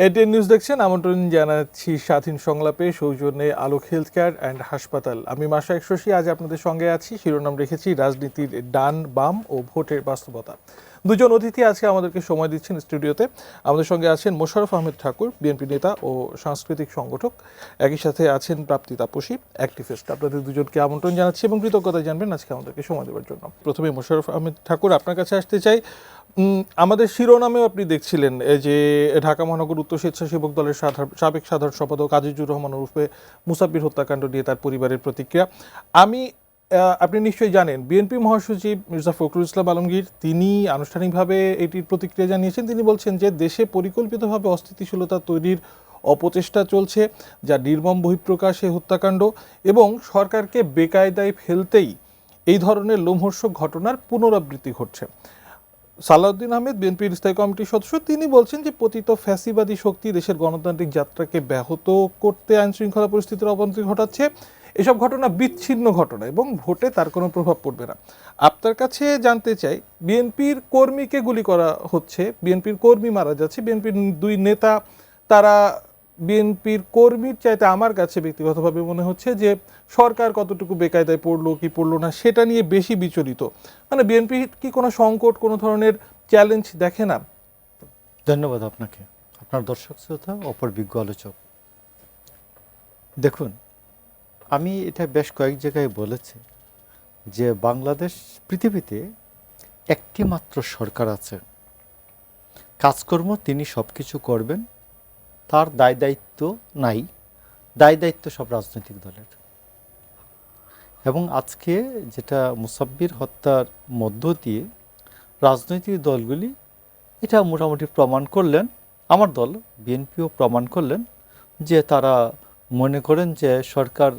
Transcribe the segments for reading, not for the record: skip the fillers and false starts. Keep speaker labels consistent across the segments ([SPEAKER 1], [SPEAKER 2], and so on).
[SPEAKER 1] ATN news দেখছেন। আমন্ত্রণ জানাচ্ছি স্বাধীন সংলাপে, সৌজন্যে আলোক হেলথ কেয়ার অ্যান্ড হাসপাতাল। আমি মাশরাফি শশী আজ আপনাদের সঙ্গে আছি। শিরোনাম রেখেছি রাজনীতির ডান বাম ও ভোটের বাস্তবতা। দুজন অতিথি আজকে আমাদেরকে সময় দিচ্ছেন স্টুডিওতে। আমাদের সঙ্গে আছেন মোশাররফ আহমেদ ঠাকুর, বিএনপি নেতা ও সাংস্কৃতিক সংগঠক। একই সাথে আছেন প্রাপ্তি তাপসী, অ্যাক্টিভিস্ট। আপনাদের দুজনকে আমন্ত্রণ জানাচ্ছি এবং কৃতজ্ঞতা জানবেন আজকে আমাদেরকে সময় দেওয়ার জন্য। প্রথমে মোশাররফ আহমেদ ঠাকুর, আপনার কাছে আসতে চাই। আমাদের শিরোনামেও আপনি দেখছিলেন যে ঢাকা মহানগর উত্তর স্বেচ্ছাসেবক দলের সাবেক সাধারণ সম্পাদক আজিজুর রহমান ওরফে মুসাব্বির হত্যাকাণ্ড নিয়ে তার পরিবারের প্রতিক্রিয়া। আপনি নিশ্চয়ই জানেন, বিএনপি মহাসচিব মির্জা ফখরুল ইসলাম আলমগীর তিনি আনুষ্ঠানিকভাবে এটির প্রতিক্রিয়া জানিয়েছেন। তিনি বলছেন যে দেশে পরিকল্পিতভাবে অস্থিতিশীলতা তৈরির অপচেষ্টা চলছে, যা নির্মম বহিঃপ্রকাশে হত্যাকাণ্ড, এবং সরকারকে বেকায়দায় ফেলতেই এই ধরনের লোমহর্ষক ঘটনার পুনরাবৃত্তি ঘটছে। সালাউদ্দিন আহমেদ, বিএনপির স্থায়ী কমিটির সদস্য, তিনি বলছেন যে পতিত ফ্যাসিবাদী শক্তি দেশের গণতান্ত্রিক যাত্রাকে ব্যাহত করতে আইন শৃঙ্খলা পরিস্থিতির অবনতি ঘটাচ্ছে। এসব ঘটনা বিচ্ছিন্ন ঘটনা এবং ভোটে তার কোনো প্রভাব পড়বে না। আপনার কাছে জানতে চাই, বিএনপির কর্মীকে গুলি করা হচ্ছে, বিএনপির কর্মী মারা যাচ্ছে, বিএনপির দুই নেতা, তারা বিএনপির কর্মীর চাইতে আমার কাছে ব্যক্তিগতভাবে মনে হচ্ছে যে সরকার কতটুকু বেকায়দায় পড়লো কি পড়লো না সেটা নিয়ে বেশি বিচলিত। মানে বিএনপি কি কোনো সংকট, কোনো ধরনের চ্যালেঞ্জ দেখে না?
[SPEAKER 2] ধন্যবাদ আপনাকে, আপনার দর্শক শ্রোতা, অপর বিজ্ঞ আলোচক। দেখুন, আমি এটা বেশ কয়েক জায়গায় বলেছি যে বাংলাদেশ পৃথিবীতে একটি মাত্র সরকার আছে, কাজকর্ম তিনি সব কিছু করবেন, তার দায় দায়িত্ব নাই, দায় দায়িত্ব সব রাজনৈতিক দলের। এবং আজকে যেটা মুসাব্বির হত্যার মধ্য দিয়ে রাজনৈতিক দলগুলি এটা মোটামুটি প্রমাণ করলেন, আমার দল বিএনপিও প্রমাণ করলেন যে তারা মনে করেন যে সরকার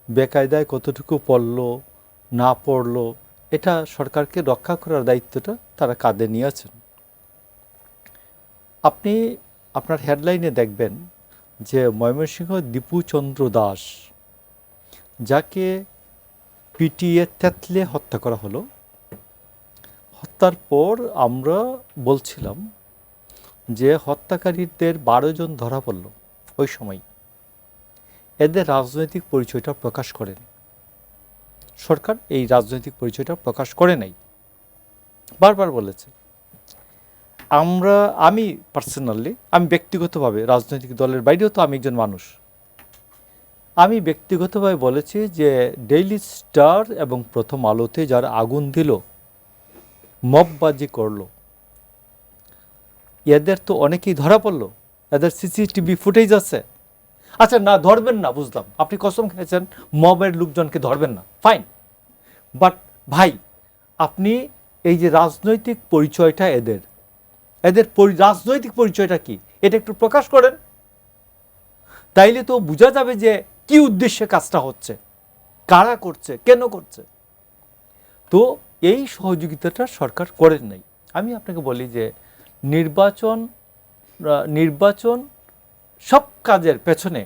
[SPEAKER 2] বেকায়দায় কতটুকু পড়ল না পড়ল, এটা সরকারকে রক্ষা করার দায়িত্বটা তারা কাঁধে নিয়েছেন। আপনি আপনার হেডলাইনে দেখবেন যে ময়মনসিংহ দীপুচন্দ্র দাস, যাকে পিটিয়ে তেতলে হত্যা করা হলো, হত্যার পর আমরা বলছিলাম যে হত্যাকারীদের 12 জন ধরা পড়ল ওই সময়। এদের রাজনৈতিক পরিচয়টা প্রকাশ করেন সরকার, এই রাজনৈতিক পরিচয়টা প্রকাশ করে নাই, বারবার বলেছে। আমি পার্সোনালি, আমি ব্যক্তিগতভাবে, রাজনৈতিক দলের বাইরেও তো আমি একজন মানুষ, আমি ব্যক্তিগতভাবে বলেছি যে ডেইলি স্টার এবং প্রথম আলোতে যারা আগুন দিল, মববাজি করলো, এদের তো অনেকেই ধরা পড়লো, এদের সিসিটিভি ফুটেজ আছে। আচ্ছা, না ধরবেন না, বুঝলাম, আপনি কসম খেয়েছেন মবের লোকজনকে ধরবেন না, ফাইন। বাট ভাই, আপনি এই যে রাজনৈতিক পরিচয়টা এদের রাজনৈতিক পরিচয়টা কি, এটা একটু প্রকাশ করেন, তাইলে তো বোঝা যাবে যে কি উদ্দেশ্যে কাজটা হচ্ছে, কারা করছে, কেন করছে। তো এই সহযোগিতাটা সরকার করেন নাই। আমি আপনাকে বলি যে নির্বাচন সব কাজের পেছনে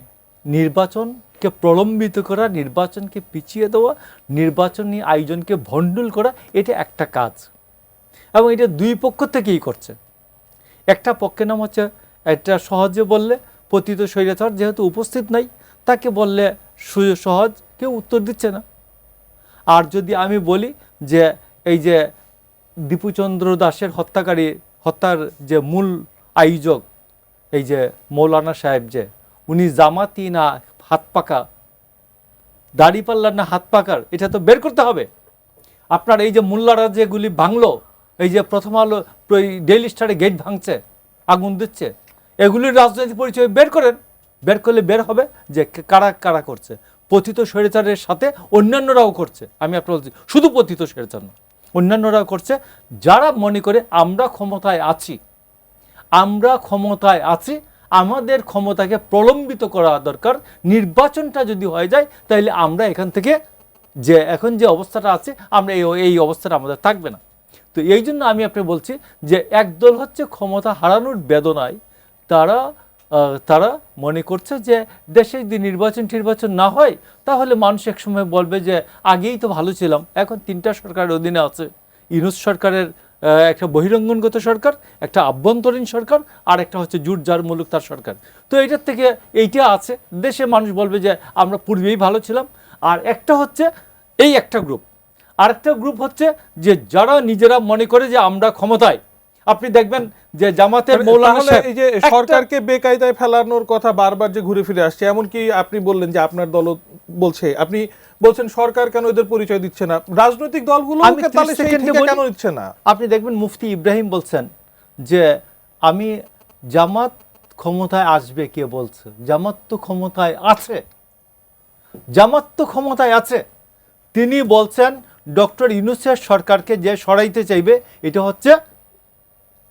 [SPEAKER 2] নির্বাচনকে প্রলম্বিত করা, নির্বাচনকে পিছিয়ে দেওয়া, নির্বাচনী আয়োজনকে ভণ্ডুল করা, এটা একটা কাজ, এবং এটা দুই পক্ষ থেকেই করছে। একটা পক্ষের নাম হচ্ছে, এটা সহজে বললে পতিত স্বৈরাচার যেহেতু উপস্থিত নাই, তাকে বললে সহজ, কেউ উত্তর দিচ্ছে না। আর যদি আমি বলি যে এই যে দীপুচন্দ্র দাসের হত্যার যে মূল আয়োজক, এই যে মৌলানা সাহেব, যে উনি জামাতি না হাত পাকা, দাড়ি পাল্লার না হাত পাকার, এটা তো বের করতে হবে। আপনার এই যে মোল্লারা যেগুলি ভাঙলো, এই যে প্রথম আলো ডেইলি স্টারে গেট ভাঙছে, আগুন দিচ্ছে, এগুলির রাজনৈতিক পরিচয় বের করেন। বের করলে বের হবে যে কারা কারা করছে। পতিত স্বৈরাচারের সাথে অন্যান্যরাও করছে, আমি আপনার বলছি শুধু পতিত স্বৈরাচার না, অন্যান্যরাও করছে, যারা মনে করে আমরা ক্ষমতায় আছি, আমাদের ক্ষমতাকে প্রলম্বিত করা দরকার, নির্বাচনটা যদি হয়ে যায় তাহলে আমরা এখান থেকে যে এখন যে অবস্থাটা আছে, আমরা এই অবস্থাটা আমাদের থাকবে না। তো এই জন্য আমি আপনি বলছি যে একদল হচ্ছে ক্ষমতা হারানোর বেদনায় তারা মনে করছে যে দেশে যদি নির্বাচন না হয় তাহলে মানুষ একসময় বলবে যে আগেই তো ভালো ছিলাম, এখন 3টা সরকারের অধীনে আছে, ইউনূস সরকারের একটা বহিরঙ্গনগত সরকার, একটা আভ্যন্তরীণ সরকার, আর একটা হচ্ছে জুট জার মুলুক তার সরকার। তো এইটার থেকে এইটা আছে, দেশে মানুষ বলবে যে আমরা পূর্বেই ভালো ছিলাম। আর একটা হচ্ছে এই একটা গ্রুপ, আরেকটা গ্রুপ হচ্ছে যে যারা নিজেরা মনে করে যে আমরা ক্ষমতায়। আপনি দেখবেন যে জামাতের মৌলানা
[SPEAKER 1] তাহলে
[SPEAKER 2] সাহেব
[SPEAKER 1] এই যে সরকারকে বেকায়দায় ফেলানোর কথা বারবার যে ঘুরে ফিরে আসছে, এমনকি আপনি বললেন যে আপনার দল বলছে, আপনি বলছেন সরকার কেন এদের পরিচয় দিচ্ছে না, রাজনৈতিক দলগুলো
[SPEAKER 2] আমি 30 সেকেন্ডে বলি।
[SPEAKER 1] কেন দিচ্ছে না?
[SPEAKER 2] আপনি দেখবেন মুফতি ইব্রাহিম বলছেন যে আমি জামাত ক্ষমতায় আসবে, কে বলছে? জামাত তো ক্ষমতায় আছে, জামাত তো ক্ষমতায় আছে। তিনি বলছেন ডক্টর ইউনূসের সরকারকে যে সরাইতে চাইবে এটা হচ্ছে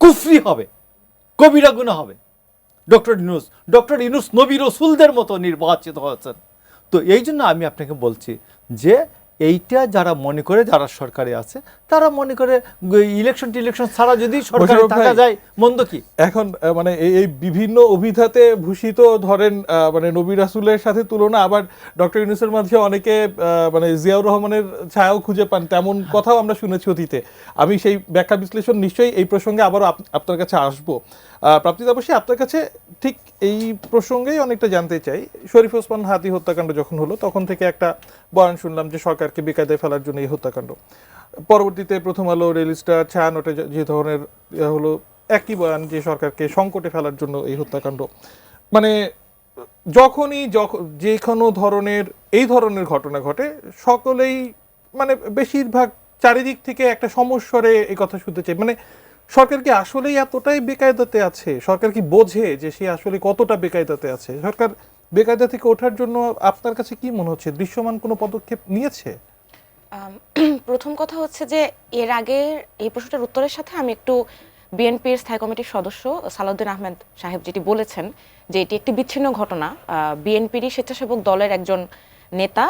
[SPEAKER 2] কুফরি হবে, কবিরা গুনাহ হবে। ডক্টর ইউনূস নবী রসুলদের মতো নির্বাচিত হয়েছেন। তো এই জন্য আমি আপনাকে বলছি যে এইটা যারা মনে করে, যারা সরকারে আছে, তারা মনে করে ইলেকশন ছাড়া যদি সরকারে থাকা যায় মন্দ কি?
[SPEAKER 1] এখন মানে এই বিভিন্ন অভিধাতে ভূষিত ধরেন মানে নবী রাসূলের সাথে তুলনা, আবার ডক্টর ইউনূসের মাঝে অনেকে মানে জিয়াউর রহমানের ছায়াও খুঁজে পান, তেমন কথাও আমরা শুনেছি অতীতে। আমি সেই ব্যাখ্যা বিশ্লেষণ নিশ্চয়ই এই প্রসঙ্গে আবারও আপনার কাছে আসবো। প্রাপ্তিতাপসী, আপনার কাছে ঠিক এই প্রসঙ্গেই অনেকটা জানতে চাই। শরীফ ওসমান হাদি হত্যাকাণ্ড যখন হলো তখন থেকে একটা বয়ান শুনলাম যে সরকারকে বেকায়দায় ফেলার জন্য এই হত্যাকাণ্ড। পরবর্তীতে প্রথম আলো, রেল স্টার, ছায়ানটে যে ধরনের হলো একই বয়ান যে সরকারকে সংকটে ফেলার জন্য এই হত্যাকাণ্ড। মানে যখনই যে কোনো ধরনের এই ধরনের ঘটনা ঘটে, সকলেই মানে বেশিরভাগ চারিদিক থেকে একটা সমস্যারে এই কথা শুনতে চাই। মানে সরকার কি আসলেই এতটাই বেকায়দাতে আছে? সরকার কি বোঝে যে সে আসলে কতটা বেকায়দাতে আছে? সরকার বেকায়দা থেকে ওঠার জন্য আপনার কাছে কি মনে হচ্ছে, দৃশ্যমান কোনো পদক্ষেপ নিয়েছে?
[SPEAKER 3] প্রথম কথা হচ্ছে যে এর আগে এই প্রশ্নটার উত্তরের সাথে আমি একটু বিএনপির স্থায়ী কমিটির সদস্য সালাউদ্দিন আহমেদ সাহেব যেটি বলেছেন যে এটি একটি বিচ্ছিন্ন ঘটনা, বিএনপিরই স্বেচ্ছাসেবক দলের একজন নেতা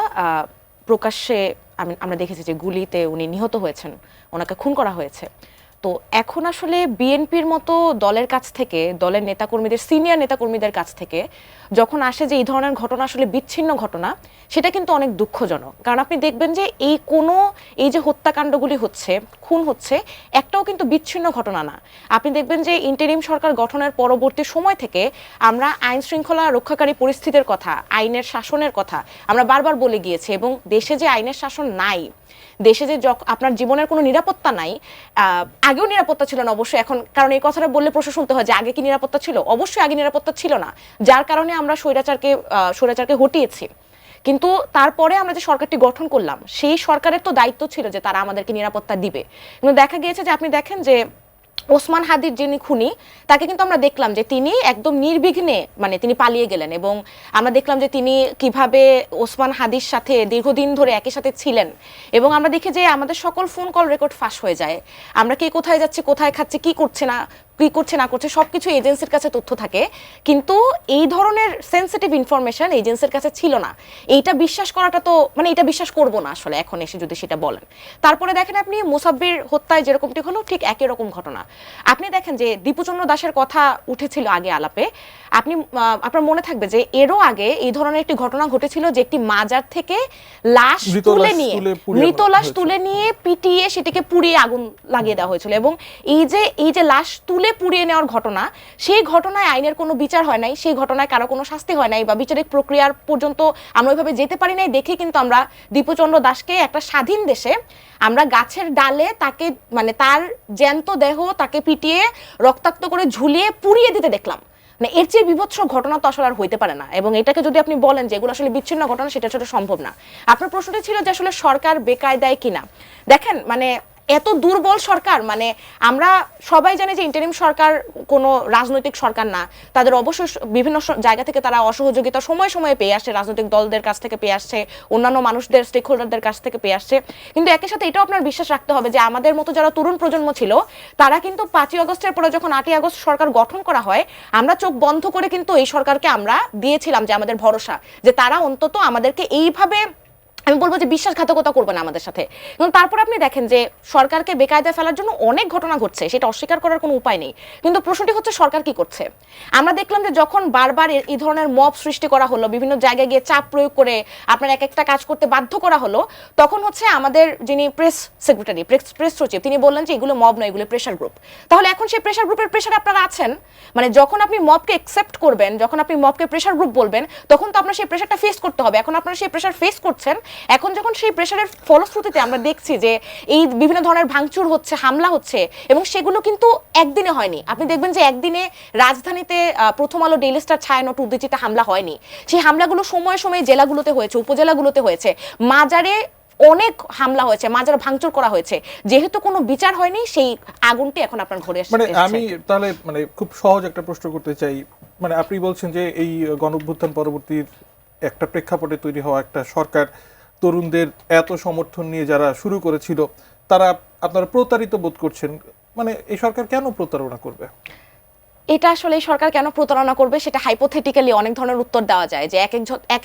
[SPEAKER 3] প্রকাশ্যে আমরা দেখেছি যে গুলিতে উনি নিহত হয়েছেন, ওনাকে খুন করা হয়েছে। তো এখন আসলে বিএনপির মতো দলের কাছ থেকে, দলের নেতাকর্মীদের, সিনিয়র নেতাকর্মীদের কাছ থেকে যখন আসে যে এই ধরনের ঘটনা আসলে বিচ্ছিন্ন ঘটনা, সেটা কিন্তু অনেক দুঃখজনক। কারণ আপনি দেখবেন যে এই যে হত্যাকাণ্ডগুলি হচ্ছে, খুন হচ্ছে, একটাও কিন্তু বিচ্ছিন্ন ঘটনা না। আপনি দেখবেন যে ইন্টারিম সরকার গঠনের পরবর্তী সময় থেকে আমরা আইন শৃঙ্খলা রক্ষাকারী পরিস্থিতির কথা, আইনের শাসনের কথা আমরা বারবার বলে গিয়েছি। এবং দেশে যে আইনের শাসন নাই, দেশে যে আপনার জীবনের কোনো নিরাপত্তা নাই, আগেও নিরাপত্তা ছিল না অবশ্যই এখন, কারণ এই কথাটা বললে প্রশ্ন শুনতে হয় যে আগে কি নিরাপত্তা ছিল? অবশ্যই আগে নিরাপত্তা ছিল না, যার কারণে আমরা স্বৈরাচারকে হটিয়েছি। কিন্তু তারপরে আমরা যে সরকারটি গঠন করলাম, সেই সরকারের তো দায়িত্ব ছিল যে তারা আমাদেরকে নিরাপত্তা দিবে। কিন্তু দেখা গিয়েছে যে আপনি দেখেন যে ওসমান হাদির যিনি খুনি, তাকে কিন্তু আমরা দেখলাম যে তিনি একদম নির্বিঘ্নে মানে তিনি পালিয়ে গেলেন। এবং আমরা দেখলাম যে তিনি কিভাবে ওসমান হাদির সাথে দীর্ঘদিন ধরে একই সাথে ছিলেন। এবং আমরা দেখি যে আমাদের সকল ফোন কল রেকর্ড ফাঁস হয়ে যায়। আমরা কে কোথায় যাচ্ছে, কোথায় খাচ্ছে, কি করছে না করছে সবকিছু এজেন্সির কাছে তথ্য থাকে। কিন্তু এই ধরনের সেন্সিটিভ ইনফরমেশন এজেন্সির কাছে ছিল না। এইটা বিশ্বাস করাটা তো মানে এটা বিশ্বাস করব না আসলে এখন এসে যদি সেটা বলেন। তারপরে দেখেন আপনি মুসাব্বির হত্যায় যেরকমটি হলো ঠিক একই রকম ঘটনা। আপনি দেখেন যে দীপুচন্দ্র দাসের কথা উঠেছিল আগে আলাপে, আপনার মনে থাকবে যে এরও আগে এই ধরনের একটি ঘটনা ঘটেছিল যে একটি মাজার থেকে মৃত লাশ তুলে নিয়ে পিটিয়ে সেটাকে পুড়িয়ে আগুন লাগিয়ে দেওয়া হয়েছিল। এবং এই যে লাশ তুলে পুড়িয়ে নেওয়ার ঘটনা, সেই ঘটনায় আইনের কোনো বিচার হয় নাই, সেই ঘটনায় কারো কোনো শাস্তি হয় নাই বা বিচারিক প্রক্রিয়ার পর্যন্ত আমরা ওইভাবে যেতে পারি নাই। দেখে কিন্তু আমরা দীপুচন্দ্র দাসকে একটা স্বাধীন দেশে আমরা গাছের ডালে তাকে মানে তার জ্যান্ত দেহ তাকে পিটিয়ে রক্তাক্ত করে ঝুলিয়ে পুড়িয়ে দিতে দেখলাম। মানে এর চেয়ে বিভৎস ঘটনা তো আসলে আর হইতে পারে না। এবং এটাকে যদি আপনি বলেন যে এগুলো আসলে বিচ্ছিন্ন ঘটনা, সেটা আসলে সম্ভব না। আপনার প্রশ্নটি ছিল যে আসলে সরকার বেকায়দায় কিনা। দেখেন মানে এত দুর্বল সরকার, মানে আমরা সবাই জানি যে ইন্টারিম সরকার কোনো রাজনৈতিক সরকার না। তাদের অবশ্যই বিভিন্ন জায়গা থেকে তারা অসহযোগিতা সময়ে সময়ে পেয়ে আসছে, রাজনৈতিক দলদের কাছ থেকে পেয়ে আসছে, অন্যান্য মানুষদের, স্টেক হোল্ডারদের কাছ থেকে পেয়ে আসছে। কিন্তু একই সাথে এটাও আপনার বিশ্বাস রাখতে হবে যে আমাদের মতো যারা তরুণ প্রজন্ম ছিল, তারা কিন্তু 5ই আগস্টের পরে যখন 8ই আগস্ট সরকার গঠন করা হয়, আমরা চোখ বন্ধ করে কিন্তু এই সরকারকে আমরা দিয়েছিলাম যে আমাদের ভরসা যে তারা অন্তত আমাদেরকে এইভাবে আমি বলবো যে বিশ্বাসঘাতকতা করবে না আমাদের সাথে। এবং তারপর আপনি দেখেন যে সরকারকে বেকায়দায় ফেলার জন্য অনেক ঘটনা ঘটছে, সেটা অস্বীকার করার কোনো উপায় নেই, কিন্তু প্রশ্নটি হচ্ছে সরকার কি করছে। আমরা দেখলাম যে যখন বারবার এই ধরনের মব সৃষ্টি করা হলো, বিভিন্ন জায়গায় গিয়ে চাপ প্রয়োগ করে আপনার এক একটা কাজ করতে বাধ্য করা হলো, তখন হচ্ছে আমাদের যিনি প্রেস সেক্রেটারি, প্রেস সচিব, তিনি বললেন যে এগুলো মব নয়, এগুলো প্রেশার গ্রুপ। তাহলে এখন সেই প্রেশার গ্রুপের প্রেশারে আপনারা আছেন, মানে যখন আপনি মবকে অ্যাকসেপ্ট করবেন, যখন আপনি মবকে প্রেশার গ্রুপ বলবেন, তখন তো আপনার সেই প্রেশারটা ফেস করতে হবে। এখন আপনারা সেই প্রেশার ফেস করছেন। এখন যখন সেই প্রেশারের ফলশ্রুতিতে আমরা দেখছি যে এই বিভিন্ন ধরনের ভাঙচুর হচ্ছে, হামলা হচ্ছে, এবং সেগুলো কিন্তু একদিনে হয়নি। আপনি দেখবেন যে একদিনে রাজধানীতে প্রথম আলো, ডেইলি স্টার, ছায়ানট, উদ্যোজিত হামলা হয়নি। সেই হামলাগুলো সময়ে সময়ে জেলাগুলোতে হয়েছে, উপজেলাগুলোতে হয়েছে, মাজারে অনেক হামলা হয়েছে, মাজারে ভাঙচুর করা হয়েছে। যেহেতু কোনো বিচার হয়নি, সেই আগুনটি এখন আপনার ঘরে
[SPEAKER 1] মানে
[SPEAKER 3] এসেছে।
[SPEAKER 1] আমি তাহলে মানে খুব সহজ একটা প্রশ্ন করতে চাই, মানে আপনি বলছেন যে এই গণঅভ্যুত্থান পরবর্তীর একটা প্রেক্ষাপটে তৈরি হওয়া একটা সরকার তরুণদের এত সমর্থন নিয়ে যারা শুরু করেছিল, তারা আপনারা প্রতারিত বোধ করছেন। মানে এই সরকার কেন প্রতারণা করবে?
[SPEAKER 3] এটা আসলে এই সরকার কেন প্রতারণা করবে সেটা হাইপোথেটিক্যালি অনেক ধরনের উত্তর দেওয়া যায়, যে এক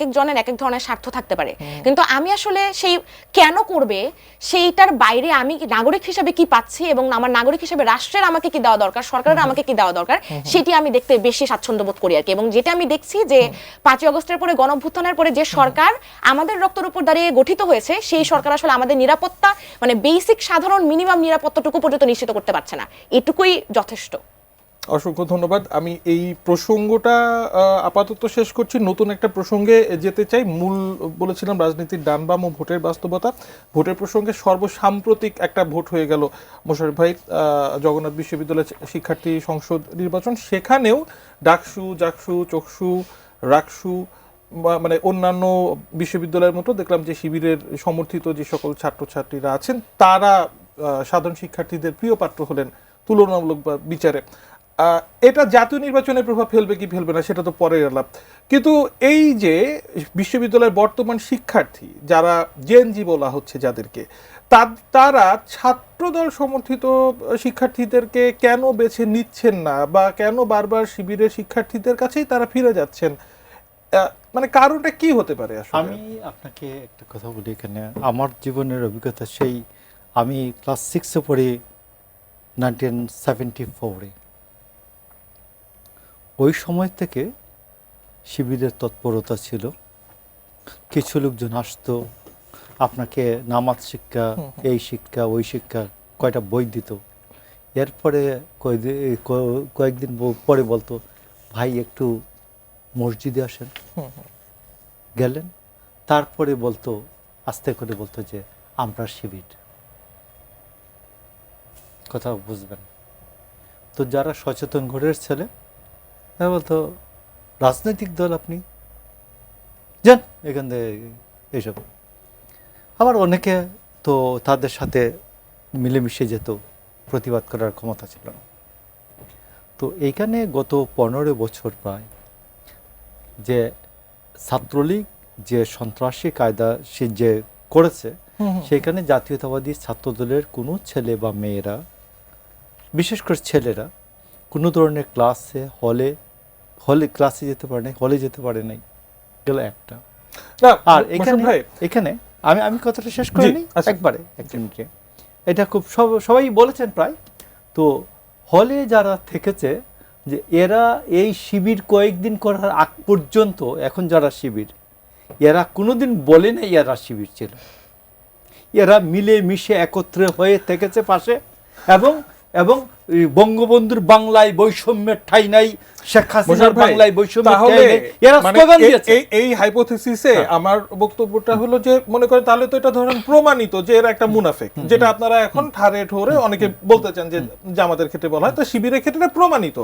[SPEAKER 3] একজনের এক এক ধরনের স্বার্থ থাকতে পারে। কিন্তু আমি আসলে সেই কেন করবে সেইটার বাইরে আমি নাগরিক হিসেবে কি পাচ্ছি, এবং আমার নাগরিক হিসেবে রাষ্ট্রের আমাকে কি দেওয়া দরকার, সরকারের আমাকে কি দেওয়া দরকার, সেটি আমি দেখতে বেশি স্বাচ্ছন্দ্য বোধ করি আর কি। এবং যেটা আমি দেখছি যে 5ই আগস্টের পরে, গণঅভ্যুত্থানের পরে যে সরকার আমাদের রক্তের উপর দাঁড়িয়ে গঠিত হয়েছে, সেই সরকার আসলে আমাদের নিরাপত্তা, মানে বেসিক সাধারণ মিনিমাম নিরাপত্তাটুকু পর্যন্ত নিশ্চিত করতে পারছে না। এটুকুই যথেষ্ট।
[SPEAKER 1] অসংখ্য ধন্যবাদ। আমি এই প্রসঙ্গটা আপাতত শেষ করছি, নতুন একটা প্রসঙ্গে যেতে চাই। মূল বলেছিলাম রাজনীতির ডান বাম ও ভোটের বাস্তবতা। ভোটের প্রসঙ্গে সর্বসাম্প্রতিক একটা ভোট হয়ে গেল মোশাররফ ভাই, জগন্নাথ বিশ্ববিদ্যালয় শিক্ষার্থী সংসদ নির্বাচন। সেখানেও ডাকসু, জাকসু, চকসু, রাকসু, মানে অন্যান্য বিশ্ববিদ্যালয়ের মতো দেখলাম যে শিবিরের সমর্থিত যে সকল ছাত্রছাত্রীরা আছেন, তারা সাধারণ শিক্ষার্থীদের প্রিয় পাত্র হলেন তুলনামূলক বিচারে। এটা জাতীয় নির্বাচনে প্রভাব ফেলবে কি ফেলবে না সেটা তো পরের আলাপ, কিন্তু এই যে বিশ্ববিদ্যালয়ের বর্তমান শিক্ষার্থী যারা জেএনজি বলা হচ্ছে যাদেরকে, তারা ছাত্রদল সমর্থিত শিক্ষার্থীদেরকে কেন বেছে নিচ্ছেন না, বা কেন বারবার শিবিরের শিক্ষার্থীদের কাছেই তারা ফিরে যাচ্ছেন? মানে কারণটা কি হতে পারে আসলে?
[SPEAKER 2] আমি আপনাকে একটা কথা বলি এখানে, আমার জীবনের অভিজ্ঞতা সেই আমি ক্লাস 6-এ পড়ি 1974-এ। ওই সময় থেকে শিবিরের তৎপরতা ছিল। কিছু লোকজন আসতো, আপনাকে নামাজ শিক্ষা, এই শিক্ষা, ওই শিক্ষা, কয়টা বই দিত। এরপরে কয়েকদিন পরে বলতো, ভাই একটু মসজিদে আসেন, গেলেন। তারপরে বলতো, আস্তে করে বলতো যে আমরা শিবির। কথা বুঝবেন তো, যারা সচেতন ঘরের ছেলে তারা বলতো রাজনৈতিক দল আপনি যান এখান থেকে এইসব। আবার অনেকে তো তাদের সাথে মিলেমিশে যেত, প্রতিবাদ করার ক্ষমতা ছিল না। তো এইখানে গত 15 বছর প্রায় যে ছাত্রলীগ যে সন্ত্রাসী কায়দা সে যে করেছে, সেখানে জাতীয়তাবাদী ছাত্রদলের কোনো ছেলে বা মেয়েরা, বিশেষ করে ছেলেরা, কোনো ধরনের ক্লাসে যেতে পারে নাই, হলে যেতে পারে নাই, গেল একটা। আর এখানে আমি কথাটা শেষ করে নিই একবারে, এক মিনিটে। এটা খুব সবাই বলেছেন প্রায়। তো হলে যারা থেকেছে, যে এরা এই শিবির কয়েকদিন করার আগ পর্যন্ত, এখন যারা শিবির, এরা কোনোদিন বলে না এরা শিবির ছিল। এরা মিলে মিশে একত্রে হয়ে থেকেছে পাশে, এবং বঙ্গবন্ধুর বাংলায় বৈষম্যের ঠাঁই নাই, শেখ হাসিনার বাংলায় বৈষম্যের ঠাঁই নাই, এরা স্লোগান দিয়েছে।
[SPEAKER 1] এই হাইপোথিসিসে আমার বক্তব্যটা হলো যে, মনে করেন তাহলে তো এটা ধরেন প্রমাণিত যে এরা একটা মুনাফিক, যেটা আপনারা এখন ঠারে ঠোরে অনেকে বলতে চান যে জামাতের ক্ষেত্রে বলা হয়, তো শিবিরের ক্ষেত্রে প্রমাণিত।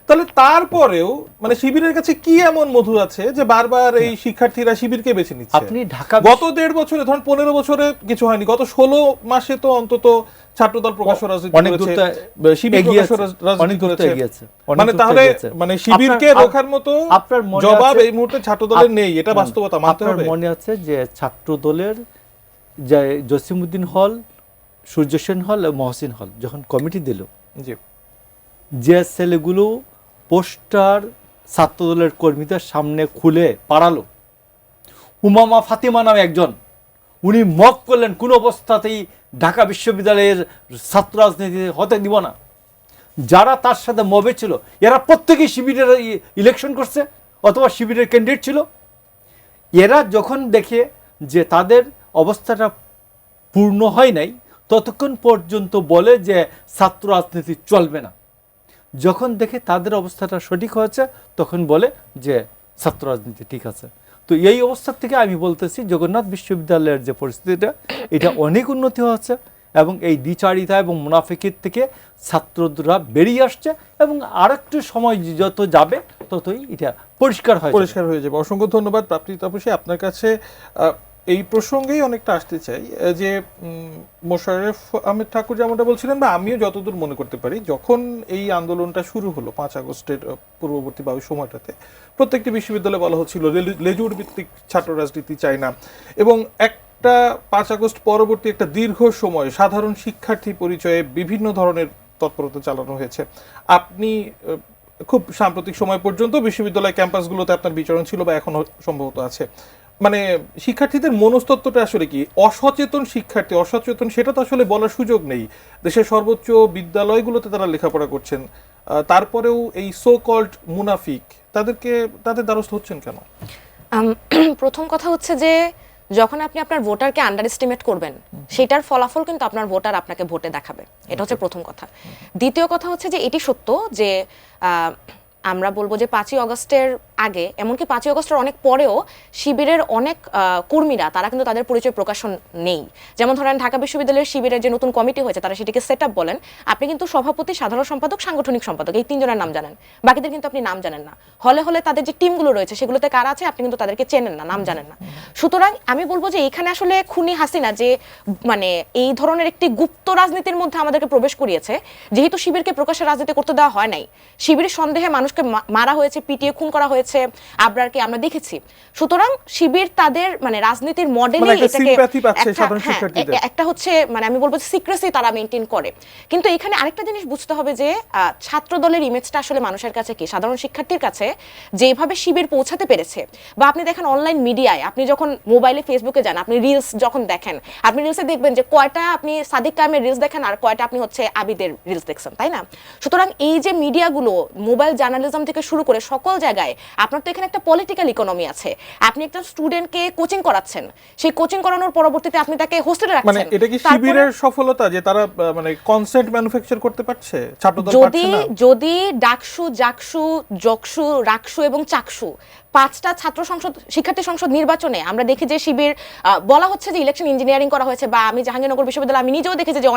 [SPEAKER 1] তাহলে তারপরেও মানে শিবিরের কাছে কি এমন মধু আছে যে বারবার এই শিক্ষার্থীরা শিবিরকে বেছে নিচ্ছে?
[SPEAKER 2] আপনি ঢাকা
[SPEAKER 1] গত 1.5 বছরে, ধরেন 15 বছরে কিছু হয়নি, গত 16 মাসে তো অন্তত ছাত্রদল প্রকাশ্য রাজনীতি করেছে, শিবির প্রকাশ্য রাজনীতি করেছে। মানে তাহলে মানে শিবিরকে রোখার মতো জবাব এই মুহূর্তে ছাত্রদলের নেই, এটা বাস্তবতা মানতে হবে।
[SPEAKER 2] মনে আছে যে ছাত্রদলের যে জসিমউদ্দিন হল, সূর্য সেন হল, মহসিন হল যখন কমিটি দিল, যে ছেলেগুলো পোস্টার ছাত্রদলের কর্মীদের সামনে খুলে পাড়ালো, উমামা ফাতিমা নামে একজন, উনি মক করলেন কোনো অবস্থাতেই ঢাকা বিশ্ববিদ্যালয়ের ছাত্র রাজনীতি হতে দিব না। যারা তার সাথে মবে ছিল এরা প্রত্যেকেই শিবিরের ইলেকশন করছে অথবা শিবিরের ক্যান্ডিডেট ছিল। এরা যখন দেখে যে তাদের অবস্থাটা পূর্ণ হয় নাই ততক্ষণ পর্যন্ত বলে যে ছাত্র রাজনীতি চলবে না। যখন দেখে তাদের অবস্থাটা সঠিক হয়েছে তখন বলে যে ছাত্র রাজনীতি ঠিক আছে। তো এই অবস্থা থেকে আমি বলতেছি জগন্নাথ বিশ্ববিদ্যালয়ের যে পরিস্থিতিটা এটা অনেক উন্নতি হচ্ছে এবং এই দ্বিচারিতা এবং মুনাফিকের থেকে ছাত্ররা বেরিয়ে আসছে এবং আরেকটু সময় যত যাবে ততই এটা পরিষ্কার
[SPEAKER 1] হয়ে যাবে। অসংখ্য ধন্যবাদ প্রাপ্তি তাপসী। আপনার কাছে এই প্রসঙ্গেই অনেকটা আসতে চাই যে মোশাররফ আহমেদ ঠাকুর যেমনটা বলছিলেন বা আমিও যতদূর মনে করতে পারি, যখন এই আন্দোলনটা শুরু হলো 5 আগস্টের পূর্ববর্তী বা ওই সময়টাতে প্রত্যেকটি বিশ্ববিদ্যালয়ে বলা হচ্ছিল লেজুর ভিত্তিক ছাত্র রাজনীতি চাই না, এবং একটা 5 আগস্ট পরবর্তী একটা দীর্ঘ সময় সাধারণ শিক্ষার্থী পরিচয়ে বিভিন্ন ধরনের তৎপরতা চালানো হয়েছে। আপনি খুব সাম্প্রতিক সময় পর্যন্ত বিশ্ববিদ্যালয় ক্যাম্পাসগুলোতে আপনার বিচরণ ছিল বা এখনো সম্ভবত আছে। মানে শিক্ষার্থীদের মনস্তত্ত্বটা আসলে কি? অসচেতন শিক্ষার্থী, অসচেতন সেটা তো আসলে বলার সুযোগ নেই। দেশের সর্বোচ্চ বিদ্যালয়গুলোতে তারা লেখাপড়া করছেন, তারপরেও এই সো কল্ড মুনাফিক তাদের দ্বারস্থ হচ্ছেন কেন?
[SPEAKER 3] প্রথম কথা হচ্ছে যে যখন আপনি আপনার ভোটারকে আন্ডার এস্টিমেট করবেন সেটার ফলাফল কিন্তু আপনার ভোটার আপনাকে ভোটে দেখাবে। এটা হচ্ছে প্রথম কথা। দ্বিতীয় কথা হচ্ছে যে এটি সত্য যে আমরা বলবো যে 5ই আগস্টের আগে, এমনকি 5ই আগস্টের অনেক পরেও শিবিরের অনেক কর্মীরা তারা কিন্তু তাদের পরিচয় প্রকাশন নেই। যেমন ধরেন ঢাকা বিশ্ববিদ্যালয়ের শিবিরের যে নতুন কমিটি হয়েছে তারা সেটিকে সেট আপ বলেন, আপনি কিন্তু সভাপতি, সাধারণ সম্পাদক, সাংগঠনিক সম্পাদক এই 3 জনের নাম জানেন, বাকিদের কিন্তু আপনি নাম জানেন না। হলে হলে তাদের যে টিমগুলো রয়েছে সেগুলোতে কারা আছে আপনি কিন্তু তাদেরকে চেনেন না, নাম জানেন না। সুতরাং আমি বলবো যে এখানে আসলে খুনি হাসিনা যে মানে এই ধরনের একটি গুপ্ত রাজনীতির মধ্যে আমাদেরকে প্রবেশ করিয়েছে, যেহেতু শিবিরকে প্রকাশ্যে রাজনীতি করতে দেওয়া হয় নাই, শিবিরের সন্দেহে মানুষকে মারা হয়েছে, পিটিয়ে খুন করা হয়েছে, আবরারকে আমরা দেখেছি। সুতরাং শিবির তাদের মানে রাজনীতির মডেলে একটা হচ্ছে মানে আমি বলবো সিক্রেসি তারা মেনটেন করে। কিন্তু এখানে আরেকটা জিনিস বুঝতে হবে যে ছাত্র দলের ইমেজটা আসলে মানুষের কাছে কি, সাধারণ শিক্ষার্থীর কাছে যেভাবে শিবির পৌঁছাতে পেরেছে, বা আপনি দেখেন অনলাইন মিডিয়ায়, আপনি যখন মোবাইলে ফেসবুকে যান, আপনি রিলস যখন দেখেন, আপনি রিলসে দেখবেন যে কয়টা আপনি সাদিক কায়েমের রিলস দেখেন আর কয়টা আপনি হচ্ছে আবিদের রিলস দেখছেন, তাই না? সুতরাং এই যে মিডিয়াগুলো, মোবাইল জার্নালিজম থেকে শুরু করে সকল জায়গায় আপনার তো এখানে একটা পলিটিক্যাল ইকোনমি আছে। আপনি একটা স্টুডেন্টকে কোচিং করাচ্ছেন, সেই কোচিং করানোর পরবর্তীতে আপনি তাকে হোস্টেলে রাখছেন।
[SPEAKER 1] মানে এটা কি শিবিরের সফলতা যে তারা মানে কনসেন্ট ম্যানুফ্যাকচার করতে পারছে? ছাত্রদল পারছে না?
[SPEAKER 3] যদি ডাকসু, জাকসু, জকসু, রাকসু এবং চাকসু 5টা ছাত্র সংসদ, শিক্ষার্থী সংসদ নির্বাচনে আমরা দেখি যে শিবির বলা হচ্ছে যে ইলেকশন ইঞ্জিনিয়ারিং করা হয়েছে, বা আমি জাহাঙ্গীরনগর বিশ্ববিদ্যালয় আমি নিজেও দেখেছি যে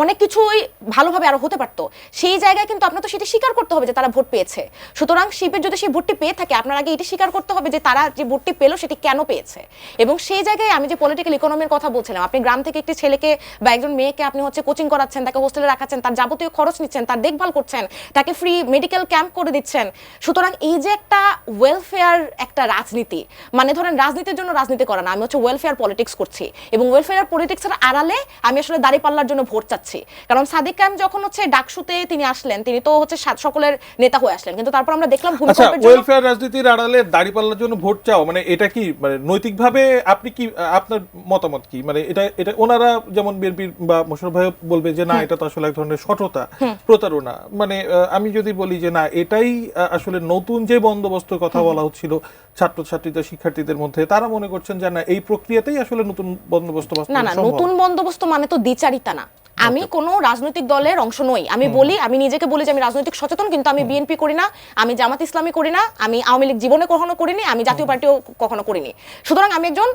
[SPEAKER 3] অনেক কিছুই ভালোভাবে আরো হতে পারতো। সেই জায়গায় কিন্তু আপনার তো সেটা স্বীকার করতে হবে যে তারা ভোট পেয়েছে। সুতরাং শিবির যদি সেই ভোটটি পেয়ে থাকে, আপনার আগে এটি স্বীকার করতে হবে যে তারা যে ভোটটি পেলো সেটি কেন পেয়েছে। এবং সেই জায়গায় আমি যে পলিটিক্যাল ইকোনমির কথা বলছিলাম, আপনি গ্রাম থেকে একটি ছেলেকে বা একজন মেয়েকে আপনি হচ্ছে কোচিং করাচ্ছেন, তাকে হোস্টেলে রাখাচ্ছেন, তার যাবতীয় খরচ নিচ্ছেন, তার দেখভাল করছেন, তাকে ফ্রি মেডিকেল ক্যাম্প করে দিচ্ছেন। সুতরাং এই যে একটা ওয়েলফেয়ার একটা রাজনীতি, মানে ধরেন রাজনীতির জন্য রাজনীতি করা না, আমি হচ্ছে ওয়েলফেয়ার পলিটিক্স করছি, এবং ওয়েলফেয়ার পলিটিক্সের আড়ালে আমি আসলে দাঁড়িপাল্লার জন্য ভোট চাচ্ছি। কারণ সাদিক কায়েম যখন হচ্ছে ডাকসুতে তিনি আসলেন, তিনি তো হচ্ছে সকলের নেতা হয়ে আসলেন, কিন্তু তারপর আমরা দেখলাম ভূমিকম্পের জন্য
[SPEAKER 1] ওয়েলফেয়ার রাজনীতির আড়ালে দাঁড়িপাল্লার জন্য ভোট চাও, মানে এটা কি মানে নৈতিকভাবে আপনি কি, আপনার মতামত কি? মানে এটা ওনারা যেমন বিএনপি বা মোশাররফ ভাই বলবে যে না এটা তো আসলে এক ধরনের সঠতা, প্রতারণা। মানে আমি যদি বলি যে না এটাই আসলে নতুন যে বন্দোবস্ত কথা বলা হচ্ছিল ছাত্রছাত্রীদের, শিক্ষার্থীদের মধ্যে, তারা মনে করছেন যে না এই প্রক্রিয়াতেই আসলে নতুন বন্দোবস্ত বাস্তবায়ন সম্ভব।
[SPEAKER 3] না, নতুন বন্দোবস্ত মানে তো দ্বিচারিতা না। আমি কোনো রাজনৈতিক দলের অংশ নই। আমি নিজেকে বলি যে আমি রাজনৈতিক সচেতন, কিন্তু আমি বিএনপি করি না, আমি জামাত ইসলামী করি না, আমি আওয়ামী লীগ জীবনে কখনো করিনি, আমি জাতীয় পার্টিও কখনো করিনি। সুতরাং আমি একজন